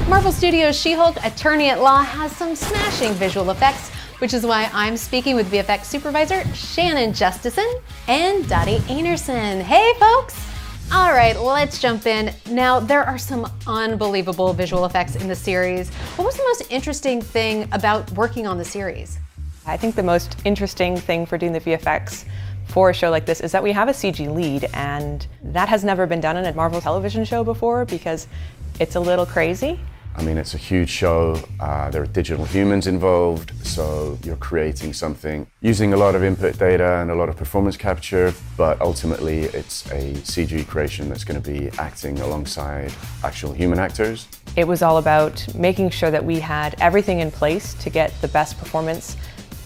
Marvel Studios' She-Hulk Attorney-at-Law has some smashing visual effects, which is why I'm speaking with VFX supervisor Shannon Justison and Dottie Anerson. Hey folks! All right, let's jump in. Now, there are some unbelievable visual effects in the series. What was the most interesting thing about working on the series? I think the most interesting thing for doing the VFX for a show like this is that we have a CG lead, and that has never been done in a Marvel television show before because it's a little crazy. I mean, it's a huge show. There are digital humans involved, so you're creating something using a lot of input data and a lot of performance capture, but ultimately it's a CG creation that's going to be acting alongside actual human actors. It was all about making sure that we had everything in place to get the best performance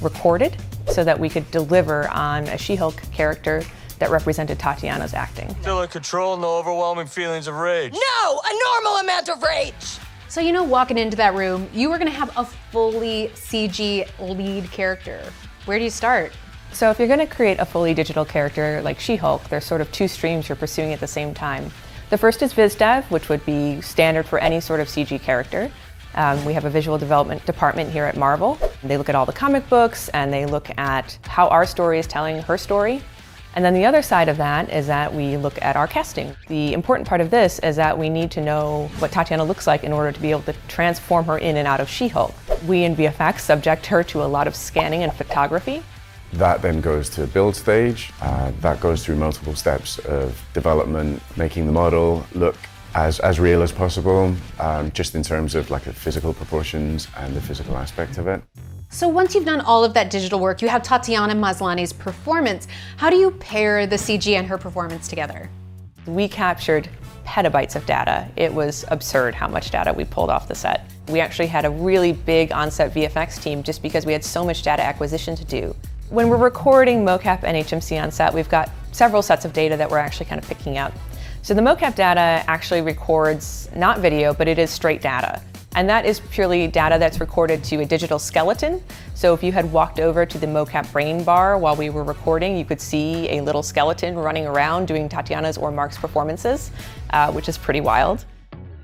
recorded so that we could deliver on a She-Hulk character that represented Tatiana's acting. Still in control, no overwhelming feelings of rage. No, a normal amount of rage. So you know, walking into that room, you were gonna have a fully CG lead character. Where do you start? So if you're gonna create a fully digital character like She-Hulk, there's sort of two streams you're pursuing at the same time. The first is Viz Dev, which would be standard for any sort of CG character. We have a visual development department here at Marvel. They look at all the comic books and they look at how our story is telling her story. And then the other side of that is that we look at our casting. The important part of this is that we need to know what Tatiana looks like in order to be able to transform her in and out of She-Hulk. We in VFX subject her to a lot of scanning and photography. That then goes to build stage. That goes through multiple steps of development, making the model look as real as possible, just in terms of like the physical proportions and the physical aspect of it. So once you've done all of that digital work, you have Tatiana Maslany's performance. How do you pair the CG and her performance together? We captured petabytes of data. It was absurd how much data we pulled off the set. We actually had a really big on-set VFX team just because we had so much data acquisition to do. When we're recording mocap and HMC on set, we've got several sets of data that we're actually kind of picking up. So the mocap data actually records not video, but it is straight data. And that is purely data that's recorded to a digital skeleton. So if you had walked over to the mocap brain bar while we were recording, you could see a little skeleton running around doing Tatiana's or Mark's performances, which is pretty wild.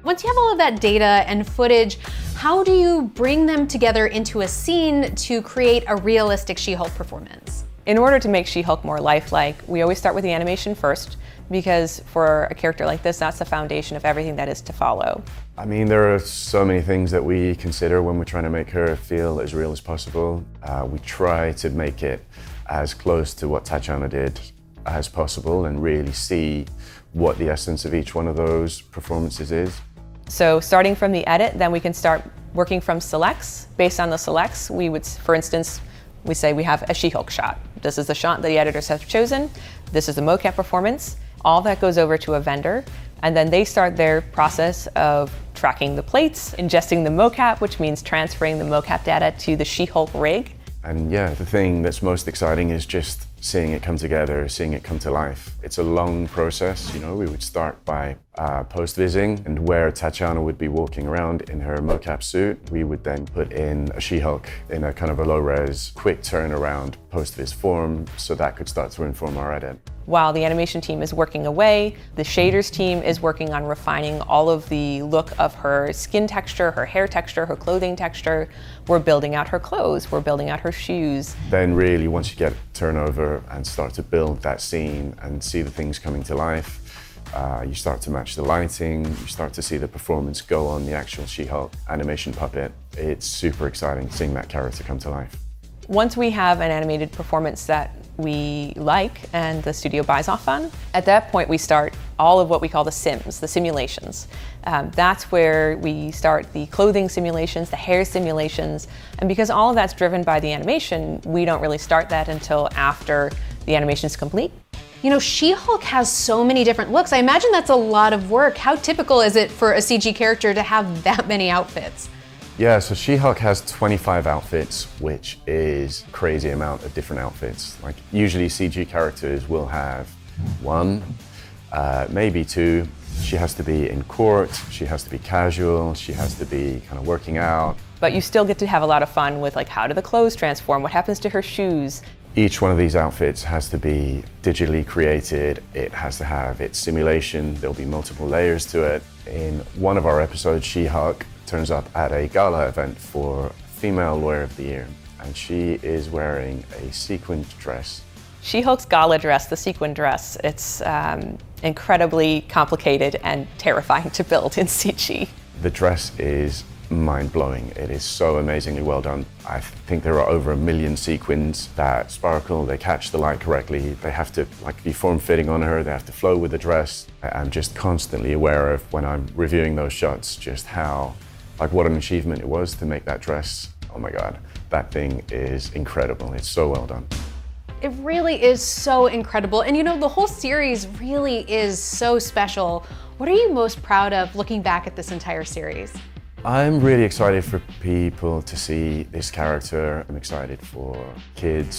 Once you have all of that data and footage, how do you bring them together into a scene to create a realistic She-Hulk performance? In order to make She-Hulk more lifelike, we always start with the animation first, because for a character like this, that's the foundation of everything that is to follow. I mean, there are so many things that we consider when we're trying to make her feel as real as possible. We try to make it as close to what Tatiana did as possible and really see what the essence of each one of those performances is. So starting from the edit, then we can start working from selects. Based on the selects, we would, for instance, we say we have a She-Hulk shot. This is the shot that the editors have chosen. This is the mocap performance. All that goes over to a vendor, and then they start their process of tracking the plates, ingesting the mocap, which means transferring the mocap data to the She-Hulk rig. And yeah, the thing that's most exciting is just seeing it come together, seeing it come to life. It's a long process, you know. We would start by post-vising, and where Tatiana would be walking around in her mocap suit, we would then put in a She-Hulk in a kind of a low-res, quick turnaround post-vis form, so that could start to inform our edit. While the animation team is working away, the shaders team is working on refining all of the look of her skin texture, her hair texture, her clothing texture. We're building out her clothes, we're building out her shoes. Then really, once you get turnover and start to build that scene and see the things coming to life, you start to match the lighting, you start to see the performance go on the actual She-Hulk animation puppet. It's super exciting seeing that character come to life. Once we have an animated performance that we like and the studio buys off on, at that point we start all of what we call the sims, the simulations. That's where we start the clothing simulations, the hair simulations, and because all of that's driven by the animation, we don't really start that until after the animation's complete. You know, She-Hulk has so many different looks. I imagine that's a lot of work. How typical is it for a CG character to have that many outfits? Yeah, so She-Hulk has 25 outfits, which is a crazy amount of different outfits. Like usually CG characters will have one, maybe two. She has to be in court, she has to be casual, she has to be kind of working out. But you still get to have a lot of fun with like how do the clothes transform, what happens to her shoes. Each one of these outfits has to be digitally created. It has to have its simulation. There'll be multiple layers to it. In one of our episodes, She-Hulk, turns up at a gala event for Female Lawyer of the Year, and she is wearing a sequined dress. She-Hulk's gala dress, the sequin dress, it's incredibly complicated and terrifying to build in CG. The dress is mind-blowing. It is so amazingly well done. I think there are over 1 million sequins that sparkle, they catch the light correctly, they have to be form-fitting on her, they have to flow with the dress. I'm just constantly aware of, when I'm reviewing those shots, just how, what an achievement it was to make that dress. Oh my God, that thing is incredible. It's so well done. It really is so incredible. And you know, the whole series really is so special. What are you most proud of looking back at this entire series? I'm really excited for people to see this character. I'm excited for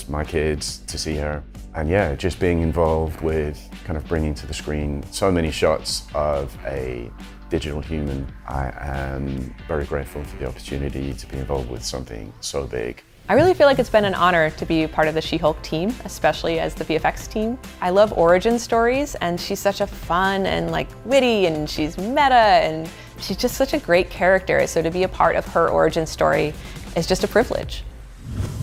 my kids to see her. And yeah, just being involved with kind of bringing to the screen so many shots of a digital human. I am very grateful for the opportunity to be involved with something so big. I really feel like it's been an honor to be part of the She-Hulk team, especially as the VFX team. I love origin stories, and she's such a fun and witty, and she's meta, and she's just such a great character. So to be a part of her origin story is just a privilege.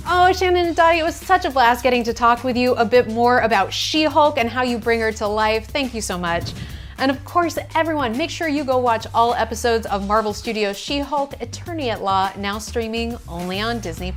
Oh, Shannon and Dottie, it was such a blast getting to talk with you a bit more about She-Hulk and how you bring her to life. Thank you so much. And of course, everyone, make sure you go watch all episodes of Marvel Studios' She-Hulk: Attorney at Law, now streaming only on Disney+.